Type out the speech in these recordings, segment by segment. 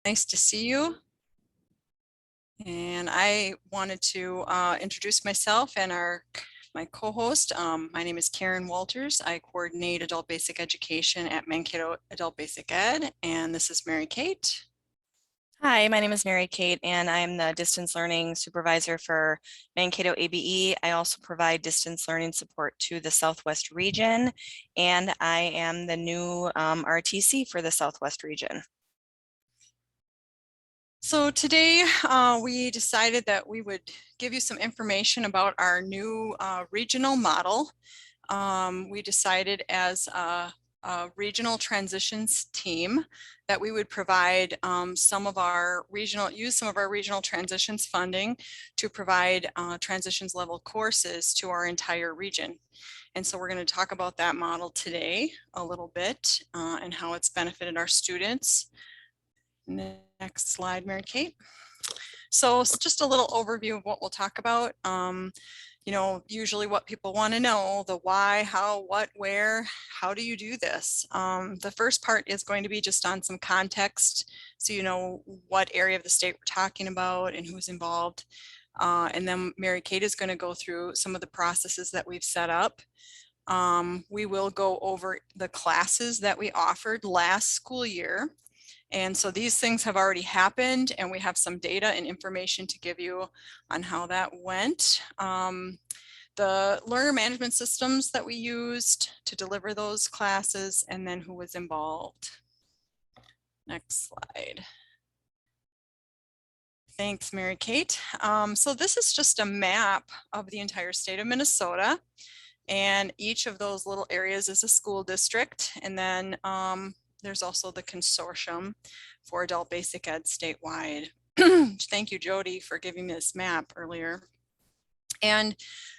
Nice to see you. And I wanted to introduce myself and my co-host. My name is Karen Wolters. I coordinate adult basic education at Mankato Adult Basic Ed, and this is Mary Kate. Hi, my name is Mary Kate, and I'm the distance learning supervisor for Mankato ABE. I also provide distance learning support to the Southwest region, and I am the new RTC for the Southwest region. So today we decided that we would give you some information about our new regional model. We decided as a regional transitions team that we would provide use some of our regional transitions funding to provide transitions level courses to our entire region. And so we're going to talk about that model today a little bit and how it's benefited our students. Next slide, Mary Kate. So it's just a little overview of what we'll talk about. Usually what people want to know, the why, how, what, where, how do you do this? The first part is going to be just on some context, so you know what area of the state we're talking about and who's involved. And then Mary Kate is going to go through some of the processes that we've set up. We will go over the classes that we offered last school year. And so these things have already happened, and we have some data and information to give you on how that went. The learner management systems that we used to deliver those classes, and then who was involved. Next slide. Thanks, Mary Kate. So this is just a map of the entire state of Minnesota, and each of those little areas is a school district, and then there's also the consortium for adult basic ed statewide. Thank you, Jody, for giving me this map earlier. And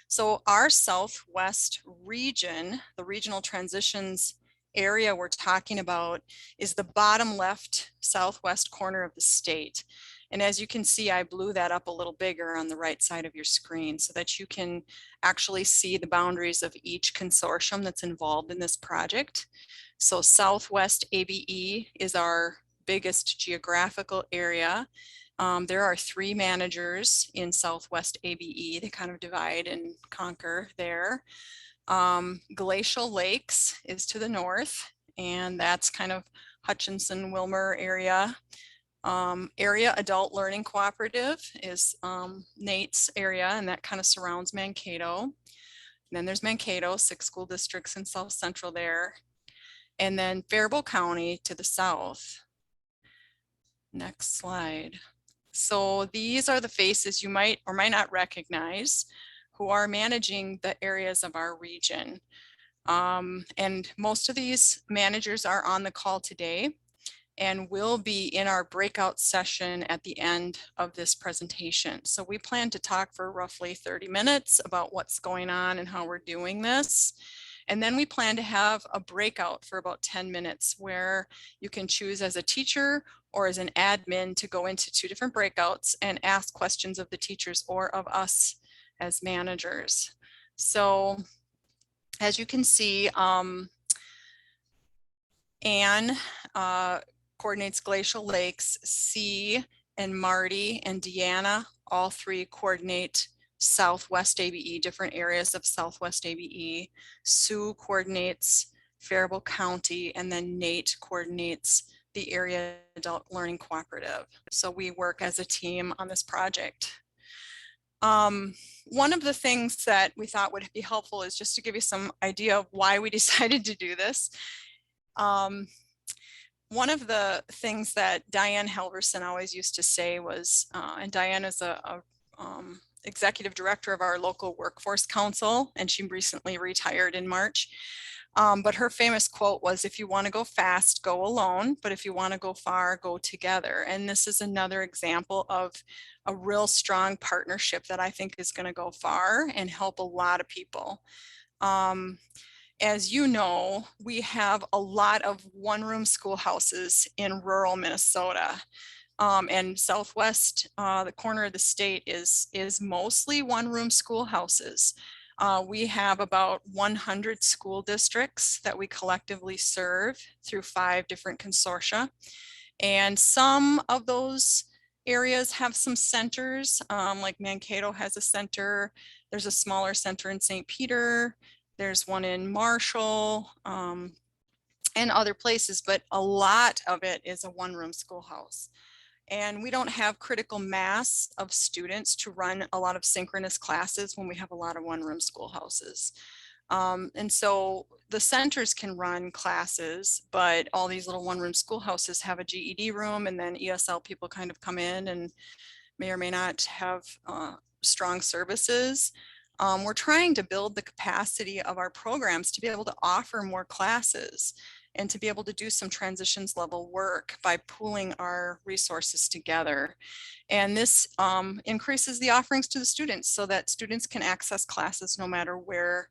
so our Southwest region, the regional transitions area we're talking about, is the bottom left southwest corner of the state. And as you can see, I blew that up a little bigger on the right side of your screen so that you can actually see the boundaries of each consortium that's involved in this project. So Southwest ABE is our biggest geographical area. There are 3 managers in Southwest ABE. They kind of divide and conquer there. Glacial Lakes is to the north, and that's kind of Hutchinson, Wilmer area. Area Adult Learning Cooperative is Nate's area, and that kind of surrounds Mankato. And then there's Mankato, 6 school districts in South Central there. And then Faribault County to the south. Next slide. So these are the faces you might or might not recognize who are managing the areas of our region. And most of these managers are on the call today and will be in our breakout session at the end of this presentation. So we plan to talk for roughly 30 minutes about what's going on and how we're doing this. And then we plan to have a breakout for about 10 minutes where you can choose as a teacher or as an admin to go into 2 different breakouts and ask questions of the teachers or of us as managers. So as you can see, Anne coordinates Glacial Lakes. C and Marty and Deanna, all 3 coordinate Southwest ABE, different areas of Southwest ABE. Sue coordinates Faribault County, and then Nate coordinates the Area Adult Learning Cooperative. So we work as a team on this project. One of the things that we thought would be helpful is just to give you some idea of why we decided to do this. One of the things that Diane Halverson always used to say was, and Diane is a executive director of our local workforce council, and she recently retired in March. But her famous quote was, if you want to go fast, go alone, but if you want to go far, go together. And this is another example of a real strong partnership that I think is going to go far and help a lot of people. As you know, we have a lot of one-room schoolhouses in rural Minnesota. And Southwest, the corner of the state is mostly one-room schoolhouses. We have about 100 school districts that we collectively serve through 5 different consortia. And some of those areas have some centers, like Mankato has a center. There's a smaller center in St. Peter. There's one in Marshall, and other places, but a lot of it is a one-room schoolhouse. And we don't have critical mass of students to run a lot of synchronous classes when we have a lot of one-room schoolhouses. And so the centers can run classes, but all these little one-room schoolhouses have a GED room, and then ESL people kind of come in and may or may not have strong services. We're trying to build the capacity of our programs to be able to offer more classes and to be able to do some transitions level work by pooling our resources together. And this increases the offerings to the students so that students can access classes no matter where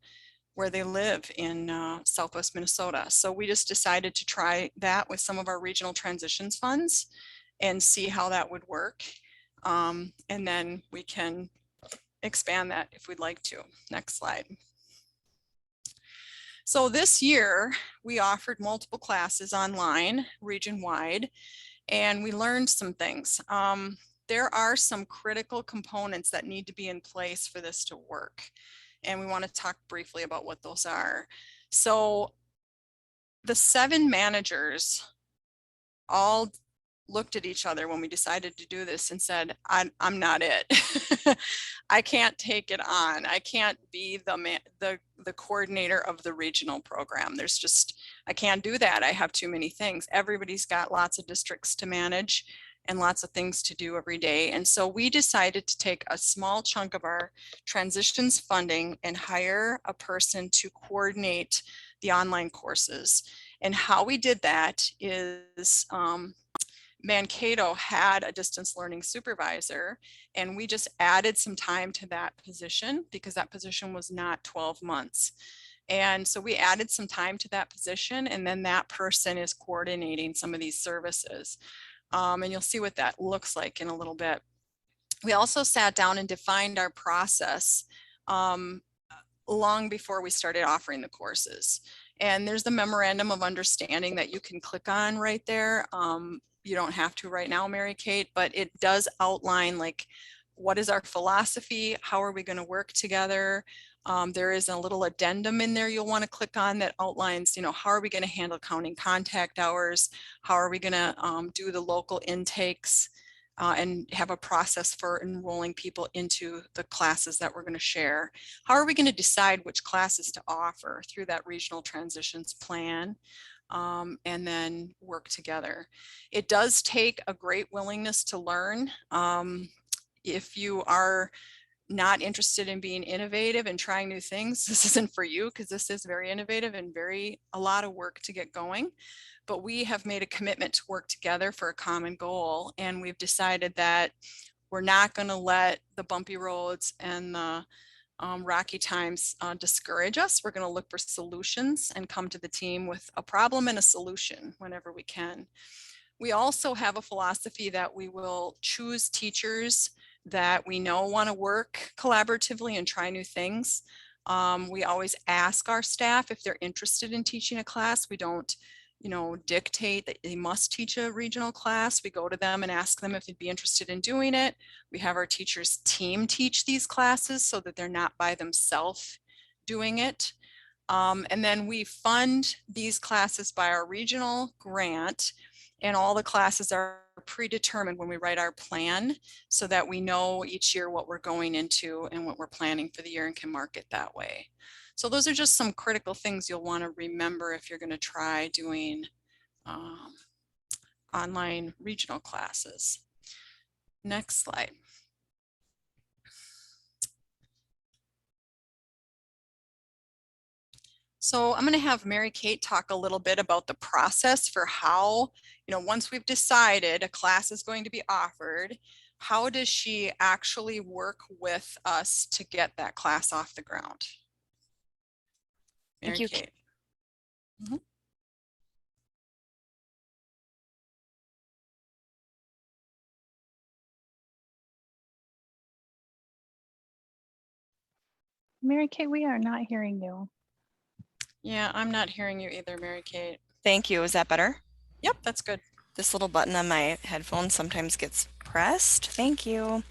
they live in Southwest Minnesota. So we just decided to try that with some of our regional transitions funds and see how that would work. And then we can expand that if we'd like to. Next slide. So this year we offered multiple classes online region-wide, and we learned some things. There are some critical components that need to be in place for this to work. And we want to talk briefly about what those are. So the 7 managers all looked at each other when we decided to do this and said, I'm not it. I can't take it on. I can't be the coordinator of the regional program. There's just, I can't do that. I have too many things. Everybody's got lots of districts to manage and lots of things to do every day. And so we decided to take a small chunk of our transitions funding and hire a person to coordinate the online courses. And how we did that is Mankato had a distance learning supervisor, and we just added some time to that position because that position was not 12 months. And so we added some time to that position, and then that person is coordinating some of these services. And you'll see what that looks like in a little bit. We also sat down and defined our process long before we started offering the courses. And there's the memorandum of understanding that you can click on right there. You don't have to right now, Mary Kate, but it does outline like, what is our philosophy? How are we going to work together? There is a little addendum in there you'll want to click on that outlines, how are we going to handle counting contact hours? How are we going to do the local intakes and have a process for enrolling people into the classes that we're going to share? How are we going to decide which classes to offer through that regional transitions plan? And then work together. It does take a great willingness to learn. If you are not interested in being innovative and trying new things, this isn't for you, because this is very innovative and a lot of work to get going. But we have made a commitment to work together for a common goal, and we've decided that we're not going to let the bumpy roads and the rocky times discourage us. We're going to look for solutions and come to the team with a problem and a solution whenever we can. We also have a philosophy that we will choose teachers that we know want to work collaboratively and try new things. We always ask our staff if they're interested in teaching a class. We don't, dictate that they must teach a regional class. We go to them and ask them if they'd be interested in doing it. We have our teachers team teach these classes so that they're not by themselves doing it. And then we fund these classes by our regional grant, and all the classes are predetermined when we write our plan so that we know each year what we're going into and what we're planning for the year and can mark it that way. So those are just some critical things you'll want to remember if you're going to try doing online regional classes. Next slide. So I'm going to have Mary Kate talk a little bit about the process for how, once we've decided a class is going to be offered, how does she actually work with us to get that class off the ground? Mary Thank you. Kate. Mm-hmm. Mary Kate, we are not hearing you. Yeah, I'm not hearing you either, Mary Kate. Thank you. Is that better? Yep, that's good. This little button on my headphone sometimes gets pressed. Thank you.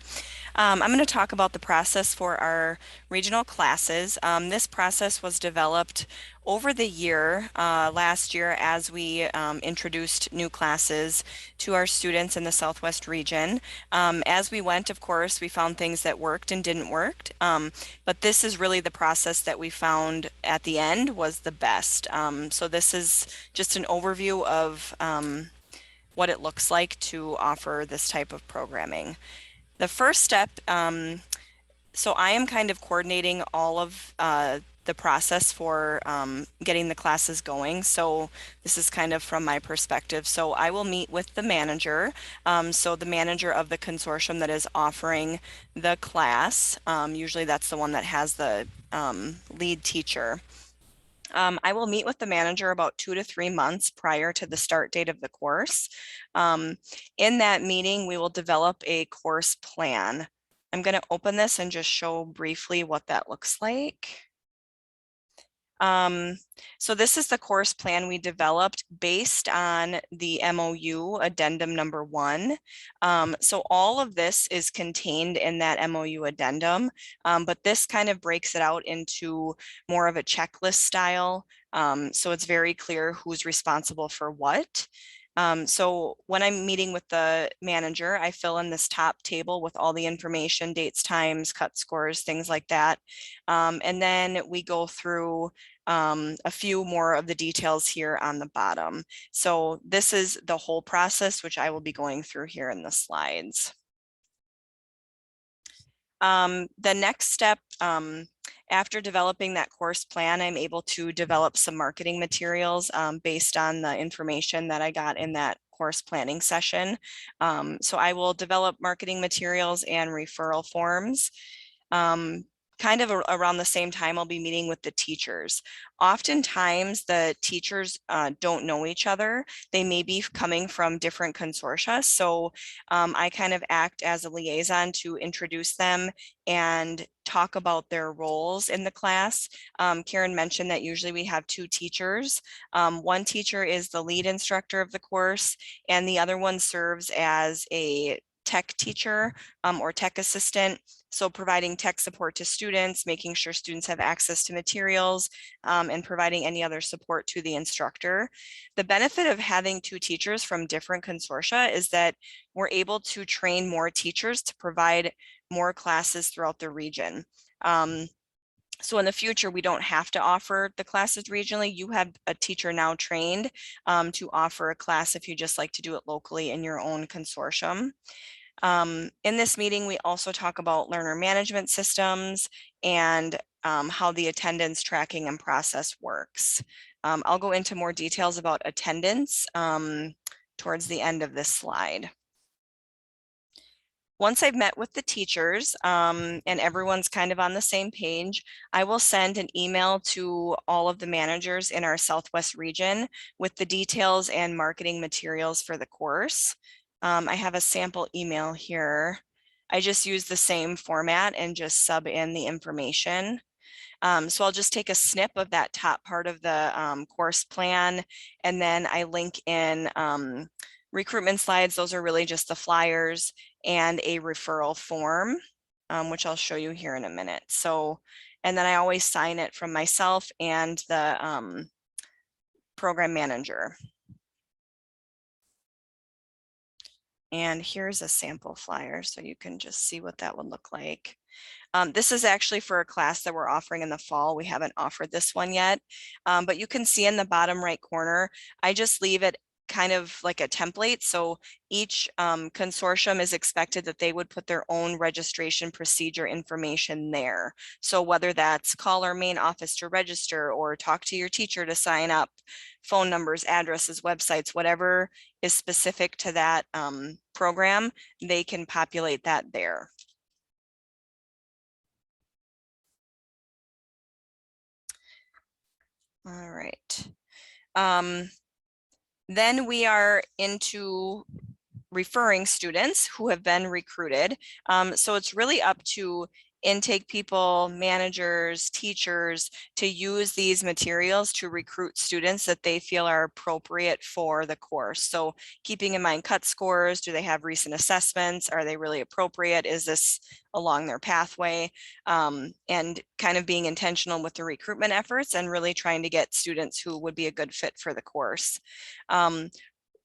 I'm going to talk about the process for our regional classes. This process was developed over the year, last year, as we introduced new classes to our students in the Southwest region. As we went, of course, we found things that worked and didn't work, but this is really the process that we found at the end was the best. So this is just an overview of what it looks like to offer this type of programming. The first step, so I am kind of coordinating all of the process for getting the classes going. So this is kind of from my perspective. So I will meet with the manager. So the manager of the consortium that is offering the class, usually that's the one that has the lead teacher. I will meet with the manager about 2 to 3 months prior to the start date of the course. In that meeting, we will develop a course plan. I'm going to open this and just show briefly what that looks like. So this is the course plan we developed based on the MOU addendum number 1. So all of this is contained in that MOU addendum, but this kind of breaks it out into more of a checklist style. So it's very clear who's responsible for what. So when I'm meeting with the manager, I fill in this top table with all the information, dates, times, cut scores, things like that. And then we go through a few more of the details here on the bottom. So this is the whole process, which I will be going through here in the slides. The next step, after developing that course plan, I'm able to develop some marketing materials based on the information that I got in that course planning session. So I will develop marketing materials and referral forms. Kind of around the same time, I'll be meeting with the teachers. Oftentimes, the teachers don't know each other. They may be coming from different consortia. So I kind of act as a liaison to introduce them and talk about their roles in the class. Karen mentioned that usually we have 2 teachers. One teacher is the lead instructor of the course, and the other one serves as a tech teacher or tech assistant. So providing tech support to students, making sure students have access to materials, and providing any other support to the instructor. The benefit of having 2 teachers from different consortia is that we're able to train more teachers to provide more classes throughout the region. So in the future, we don't have to offer the classes regionally. You have a teacher now trained to offer a class if you just like to do it locally in your own consortium. In this meeting, we also talk about learner management systems and how the attendance tracking and process works. I'll go into more details about attendance towards the end of this slide. Once I've met with the teachers and everyone's kind of on the same page, I will send an email to all of the managers in our Southwest region with the details and marketing materials for the course. I have a sample email here. I just use the same format and just sub in the information. So I'll just take a snip of that top part of the course plan, and then I link in recruitment slides. Those are really just the flyers and a referral form, which I'll show you here in a minute. So, and then I always sign it from myself and the program manager. And here's a sample flyer, so you can just see what that would look like. This is actually for a class that we're offering in the fall. We haven't offered this one yet, but you can see in the bottom right corner, I just leave it kind of like a template. So each consortium is expected that they would put their own registration procedure information there. So whether that's call our main office to register or talk to your teacher to sign up, phone numbers, addresses, websites, whatever is specific to that program, they can populate that there. All right. Then we are into referring students who have been recruited. So it's really up to intake people, managers, teachers to use these materials to recruit students that they feel are appropriate for the course. So keeping in mind cut scores, do they have recent assessments? Are they really appropriate? Is this along their pathway? And kind of being intentional with the recruitment efforts and really trying to get students who would be a good fit for the course.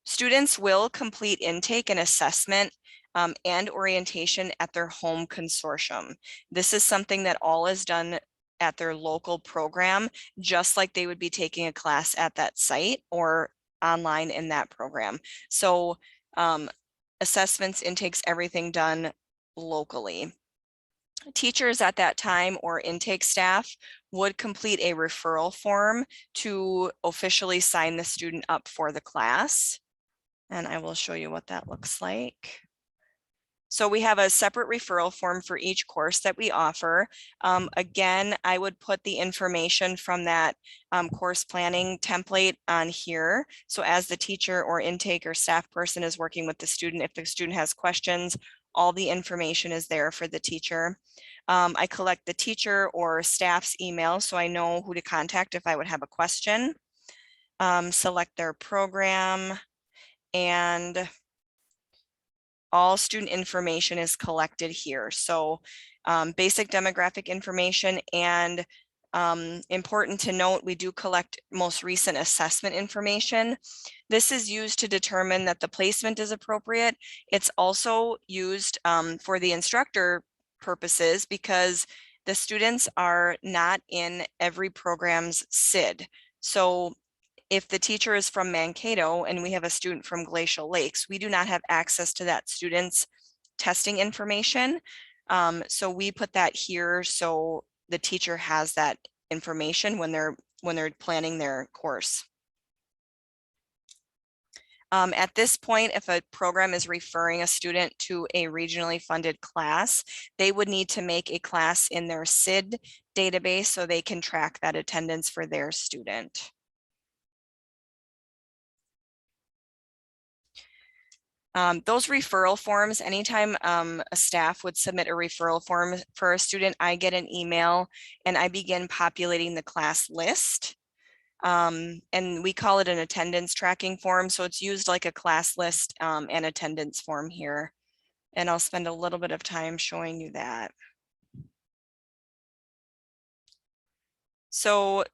Students will complete intake and assessment and orientation at their home consortium. This is something that all is done at their local program, just like they would be taking a class at that site or online in that program. So assessments, intakes, everything done locally. Teachers at that time or intake staff would complete a referral form to officially sign the student up for the class. And I will show you what that looks like. So we have a separate referral form for each course that we offer. Again, I would put the information from that course planning template on here. So as the teacher or intake or staff person is working with the student, if the student has questions, all the information is there for the teacher. I collect the teacher or staff's email so I know who to contact if I would have a question. Select their program, and all student information is collected here. So basic demographic information, and important to note, we do collect most recent assessment information. This is used to determine that the placement is appropriate. It's also used for the instructor purposes because the students are not in every program's SID. So if the teacher is from Mankato and we have a student from Glacial Lakes, we do not have access to that student's testing information. So we put that here so the teacher has that information when they're planning their course. At this point, if a program is referring a student to a regionally funded class, they would need to make a class in their SID database so they can track that attendance for their student. Those referral forms, anytime a staff would submit a referral form for a student, I get an email and I begin populating the class list. And we call it an attendance tracking form. So it's used like a class list and attendance form here. And I'll spend a little bit of time showing you that. So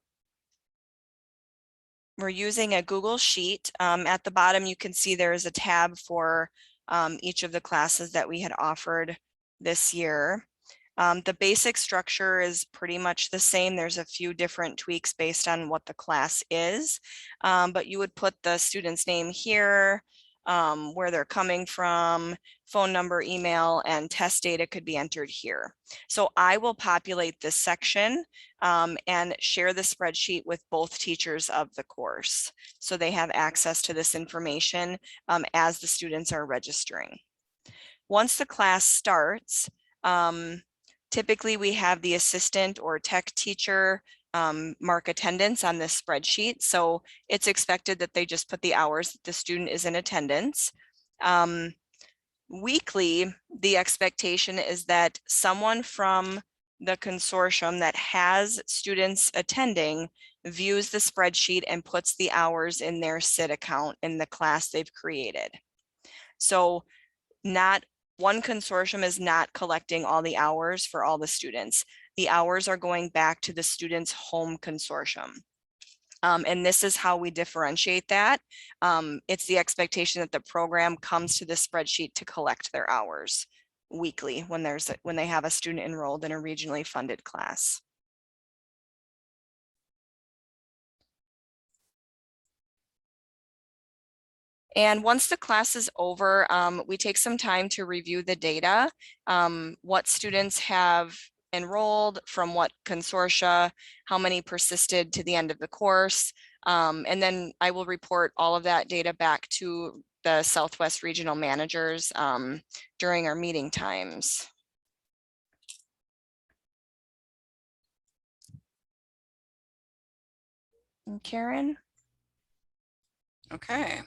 we're using a Google Sheet. At the bottom, you can see there is a tab for each of the classes that we had offered this year. The basic structure is pretty much the same. There's a few different tweaks based on what the class is, but you would put the student's name here, where they're coming from, phone number, email, and test data could be entered here. So I will populate this section and share the spreadsheet with both teachers of the course. So they have access to this information as the students are registering. Once the class starts, typically we have the assistant or tech teacher mark attendance on this spreadsheet. So it's expected that they just put the hours that the student is in attendance. Weekly, the expectation is that someone from the consortium that has students attending views the spreadsheet and puts the hours in their SID account in the class they've created. So not one consortium is not collecting all the hours for all the students. The hours are going back to the student's home consortium. And this is how we differentiate that. It's the expectation that the program comes to the spreadsheet to collect their hours weekly when they have a student enrolled in a regionally funded class. And once the class is over, we take some time to review the data, what students have enrolled from what consortia, how many persisted to the end of the course. And then I will report all of that data back to the Southwest regional managers during our meeting times. And Karen? Okay.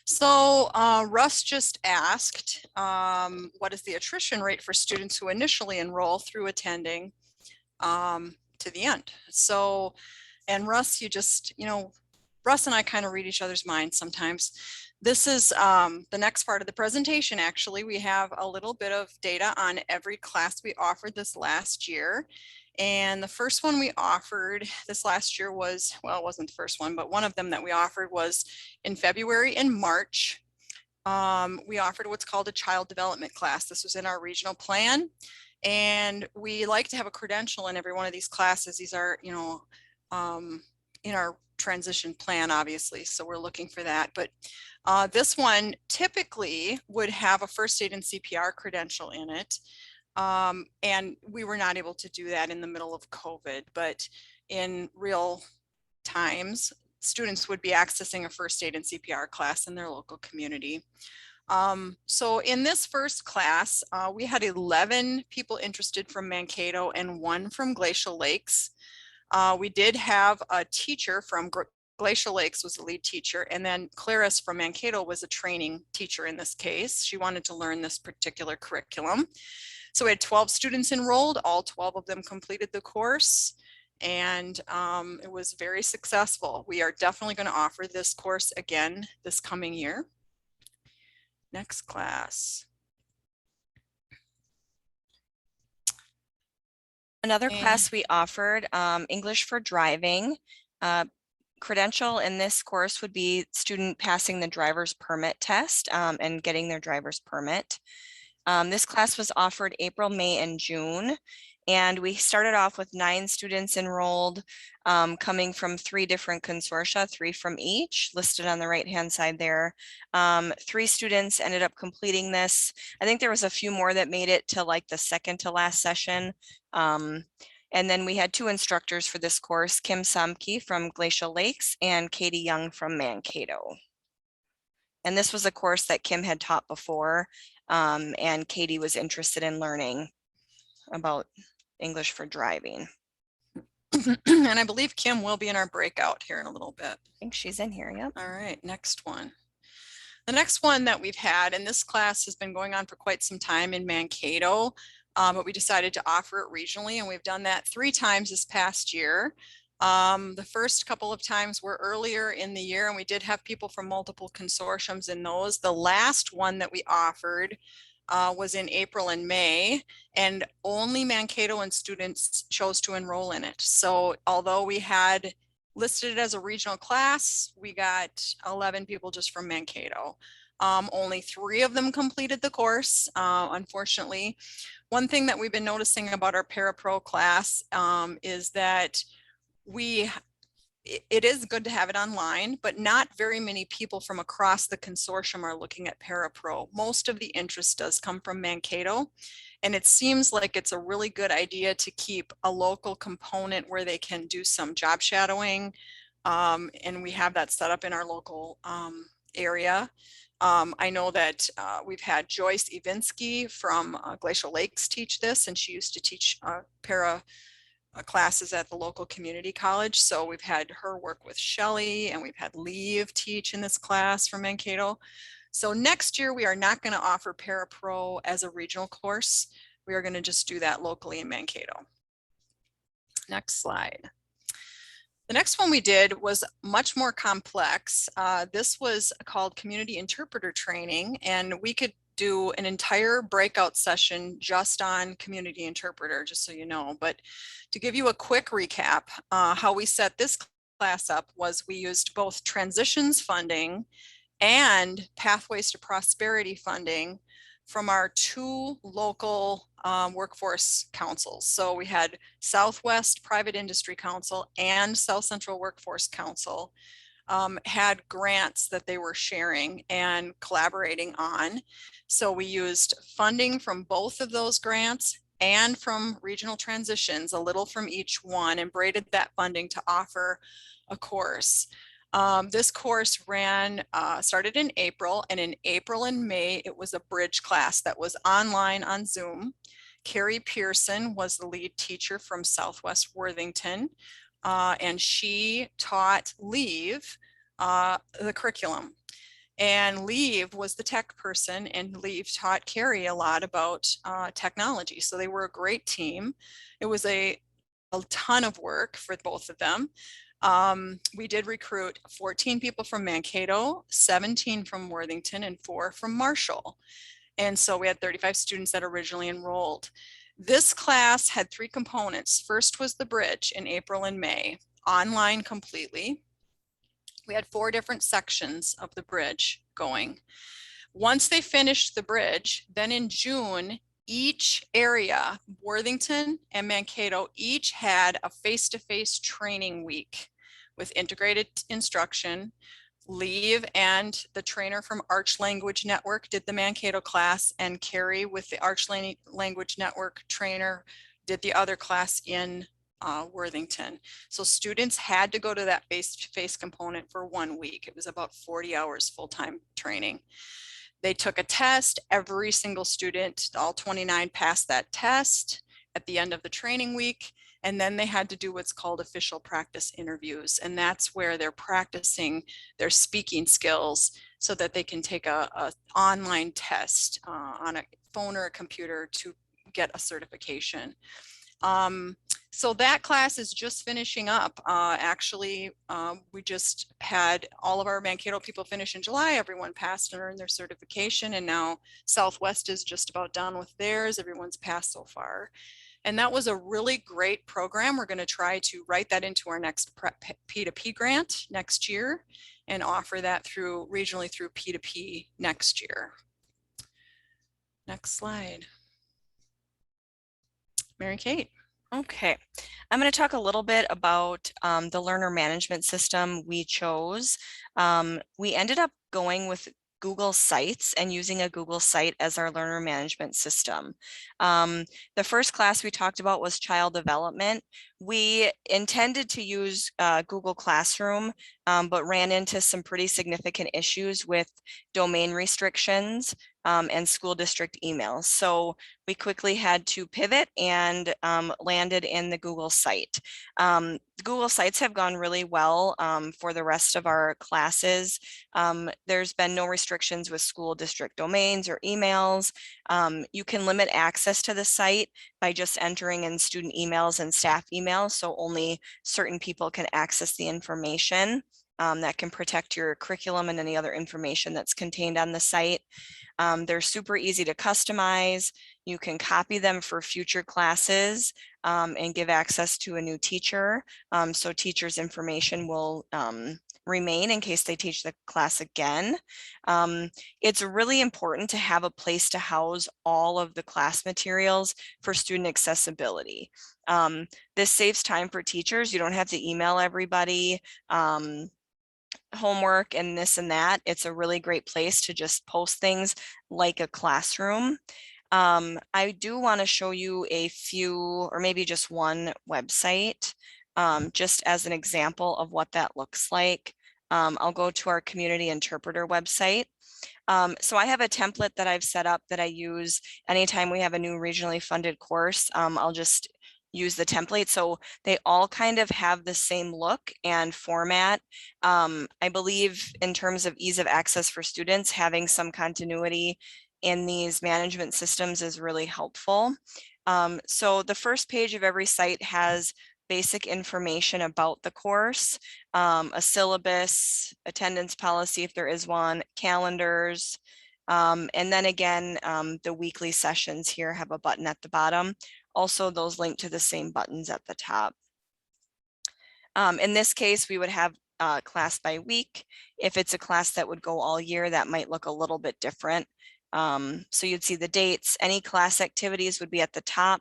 So Russ just asked, what is the attrition rate for students who initially enroll through attending to the end? So, and Russ, Russ and I kind of read each other's minds sometimes. This is the next part of the presentation. Actually, we have a little bit of data on every class we offered this last year. And the first one we offered this last year was, well, it wasn't the first one, but one of them that we offered was in February and March. We offered what's called a child development class. This was in our regional plan. And we like to have a credential in every one of these classes. These are, in our transition plan, obviously. So we're looking for that. But this one typically would have a first aid and CPR credential in it. And we were not able to do that in the middle of COVID, but in real times, students would be accessing a first aid and CPR class in their local community. So in this first class, we had 11 people interested from Mankato and 1 from Glacial Lakes. We did have a teacher from Glacial Lakes was the lead teacher, and then Clarice from Mankato was a training teacher in this case. She wanted to learn this particular curriculum. So we had 12 students enrolled, all 12 of them completed the course, and it was very successful. We are definitely going to offer this course again this coming year. Next class. Another class we offered, English for driving. Credential in this course would be student passing the driver's permit test and getting their driver's permit. This class was offered April, May, and June, and we started off with 9 students enrolled, coming from 3 different consortia, 3 from each, listed on the right-hand side there. 3 students ended up completing this. I think there was a few more that made it to like the second to last session. And then we had 2 instructors for this course, Kim Samke from Glacial Lakes and Katie Young from Mankato. And this was a course that Kim had taught before, and Katie was interested in learning about English for driving. And I believe Kim will be in our breakout here in a little bit. I think she's in here, yep. All right, next one. The next one that we've had, and this class has been going on for quite some time in Mankato, but we decided to offer it regionally, and we've done that 3 times this past year. The first couple of times were earlier in the year, and we did have people from multiple consortiums in those. The last one that we offered was in April and May, and only Mankatoan students chose to enroll in it. So although we had listed it as a regional class, we got 11 people just from Mankato. Only 3 of them completed the course, unfortunately. One thing that we've been noticing about our Parapro class is that it is good to have it online, but not very many people from across the consortium are looking at Parapro. Most of the interest does come from Mankato, and it seems like it's a really good idea to keep a local component where they can do some job shadowing, and we have that set up in our local area. I know that we've had Joyce Ivinsky from Glacial Lakes teach this, and she used to teach para classes at the local community college. So we've had her work with Shelley, and we've had Leave teach in this class from Mankato. So next year, we are not going to offer Parapro as a regional course. We are going to just do that locally in Mankato. Next slide. The next one we did was much more complex. This was called Community Interpreter Training, and we could do an entire breakout session just on community interpreter, just so you know. But to give you a quick recap, how we set this class up was we used both transitions funding and Pathways to Prosperity funding from our 2 local workforce councils. So we had Southwest Private Industry Council and South Central Workforce Council had grants that they were sharing and collaborating on. So we used funding from both of those grants and from regional transitions, a little from each one, and braided that funding to offer a course. This course started in April, and in April and May, it was a bridge class that was online on Zoom. Carrie Pearson was the lead teacher from Southwest Worthington, and she taught Leave, the curriculum. And Leave was the tech person, and Leave taught Carrie a lot about technology. So they were a great team. It was a ton of work for both of them. We did recruit 14 people from Mankato, 17 from Worthington, and 4 from Marshall. And so we had 35 students that originally enrolled. This class had 3 components. First was the bridge in April and May, online completely. We had 4 different sections of the bridge going. Once they finished the bridge, then in June, each area, Worthington and Mankato, each had a face-to-face training week with integrated instruction. Leave and the trainer from Arch Language Network did the Mankato class, and Carrie with the Arch Language Network trainer did the other class in Worthington. So students had to go to that face-to-face component for 1 week. It was about 40 hours full-time training. They took a test. Every single student, all 29, passed that test at the end of the training week. And then they had to do what's called official practice interviews. And that's where they're practicing their speaking skills so that they can take a online test on a phone or a computer to get a certification. So that class is just finishing up. Actually, we just had all of our Mankato people finish in July. Everyone passed and earned their certification. And now Southwest is just about done with theirs. Everyone's passed so far. And that was a really great program. We're going to try to write that into our next P2P grant next year and offer that through regionally through P2P next year. Next slide. Mary Kate. Okay, I'm going to talk a little bit about the learner management system we chose. We ended up going with Google Sites and using a Google site as our learner management system. The first class we talked about was child development. We intended to use Google Classroom, but ran into some pretty significant issues with domain restrictions and school district emails. So we quickly had to pivot and landed in the Google site. Google Sites have gone really well for the rest of our classes. There's been no restrictions with school district domains or emails. You can limit access to the site by just entering in student emails and staff emails, so only certain people can access the information. That can protect your curriculum and any other information that's contained on the site. They're super easy to customize. You can copy them for future classes and give access to a new teacher. So teachers' information will remain in case they teach the class again. It's really important to have a place to house all of the class materials for student accessibility. This saves time for teachers. You don't have to email everybody homework and this and that. It's a really great place to just post things like a classroom. I do want to show you a few, or maybe just one website, just as an example of what that looks like. I'll go to our community interpreter website. So I have a template that I've set up that I use anytime we have a new regionally funded course. I'll just use the template. So they all kind of have the same look and format. I believe in terms of ease of access for students, having some continuity in these management systems is really helpful. So the first page of every site has basic information about the course, a syllabus, attendance policy if there is one, calendars, and then again, the weekly sessions here have a button at the bottom. Also, those link to the same buttons at the top. In this case, we would have class by week. If it's a class that would go all year, that might look a little bit different. So you'd see the dates. Any class activities would be at the top.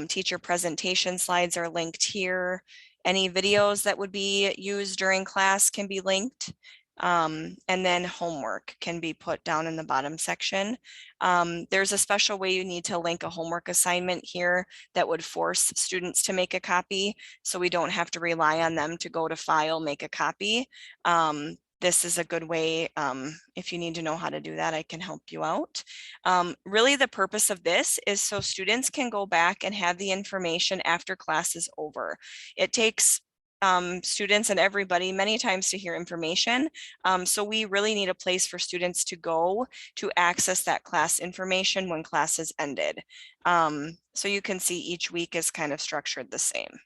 Teacher presentation slides are linked here. Any videos that would be used during class can be linked. And then homework can be put down in the bottom section. There's a special way you need to link a homework assignment here that would force students to make a copy, so we don't have to rely on them to go to file, make a copy. This is a good way. If you need to know how to do that, I can help you out. Really, the purpose of this is so students can go back and have the information after class is over. It takes students and everybody many times to hear information. So we really need a place for students to go to access that class information when class is ended. So you can see each week is kind of structured the same.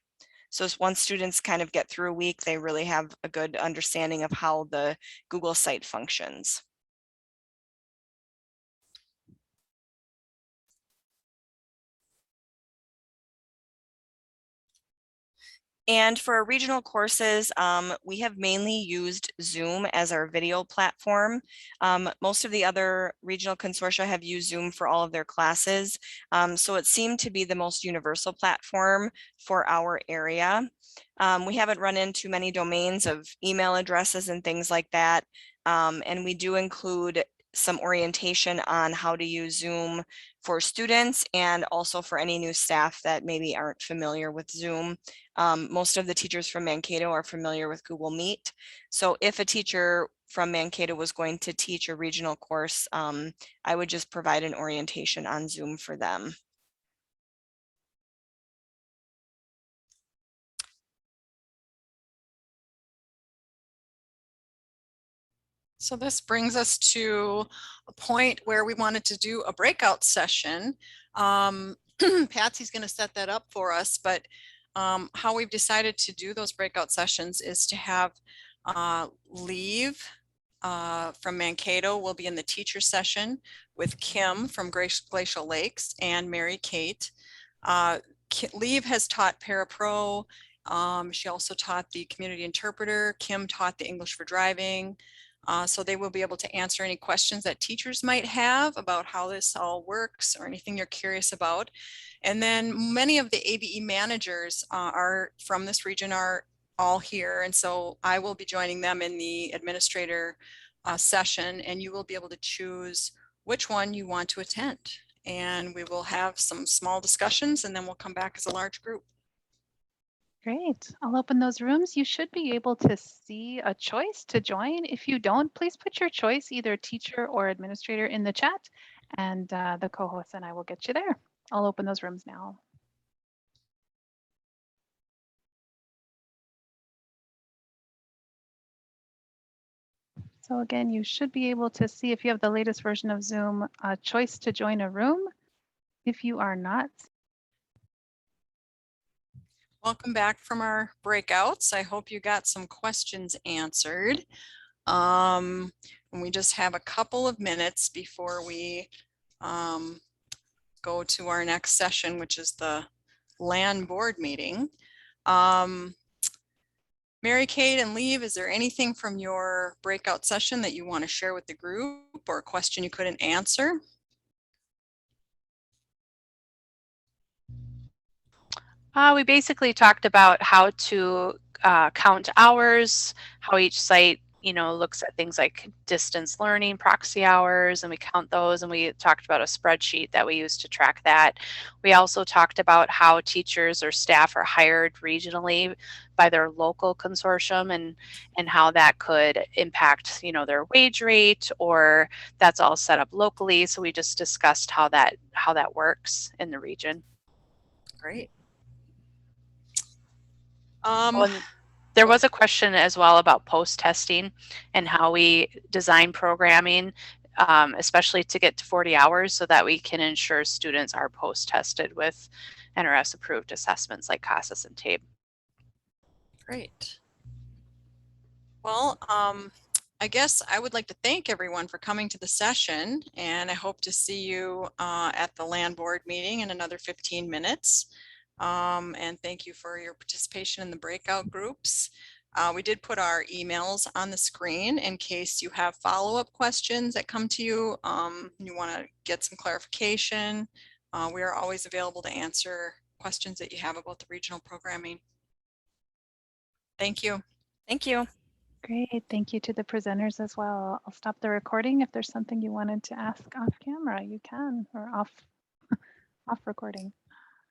So once students kind of get through a week, they really have a good understanding of how the Google site functions. And for our regional courses, we have mainly used Zoom as our video platform. Most of the other regional consortia have used Zoom for all of their classes. So it seemed to be the most universal platform for our area. We haven't run into many domains of email addresses and things like that. And we do include some orientation on how to use Zoom for students and also for any new staff that maybe aren't familiar with Zoom. Most of the teachers from Mankato are familiar with Google Meet. So if a teacher from Mankato was going to teach a regional course, I would just provide an orientation on Zoom for them. So this brings us to a point where we wanted to do a breakout session. Patsy's going to set that up for us, but how we've decided to do those breakout sessions is to have Leave from Mankato will be in the teacher session with Kim from Glacial Lakes and Mary Kate. Leave has taught Parapro. She also taught the community interpreter. Kim taught the English for driving. So they will be able to answer any questions that teachers might have about how this all works or anything you're curious about. And then many of the ABE managers are from this region are all here. And so I will be joining them in the administrator session, and you will be able to choose which one you want to attend. And we will have some small discussions and then we'll come back as a large group. Great. I'll open those rooms. You should be able to see a choice to join. If you don't, please put your choice, either teacher or administrator, in the chat, and the co-host and I will get you there. I'll open those rooms now. So again, you should be able to see, if you have the latest version of Zoom, a choice to join a room. If you are not, Welcome back from our breakouts. I hope you got some questions answered. And we just have a couple of minutes before we go to our next session, which is the land board meeting. Mary Kate and Leave, is there anything from your breakout session that you want to share with the group or a question you couldn't answer? We basically talked about how to count hours, how each site, looks at things like distance learning, proxy hours, and we count those. And we talked about a spreadsheet that we use to track that. We also talked about how teachers or staff are hired regionally by their local consortium and how that could impact, their wage rate, or that's all set up locally. So we just discussed how that works in the region. Great. There was a question as well about post-testing and how we design programming, especially to get to 40 hours so that we can ensure students are post-tested with NRS-approved assessments like CASAS and TABE. Great. Well, I guess I would like to thank everyone for coming to the session, and I hope to see you at the land board meeting in another 15 minutes. And thank you for your participation in the breakout groups. We did put our emails on the screen in case you have follow-up questions that come to you. You want to get some clarification. We are always available to answer questions that you have about the regional programming. Thank you. Thank you. great. Thank you to the presenters as well. I'll stop the recording. If there's something you wanted to ask off camera, you can, or off recording.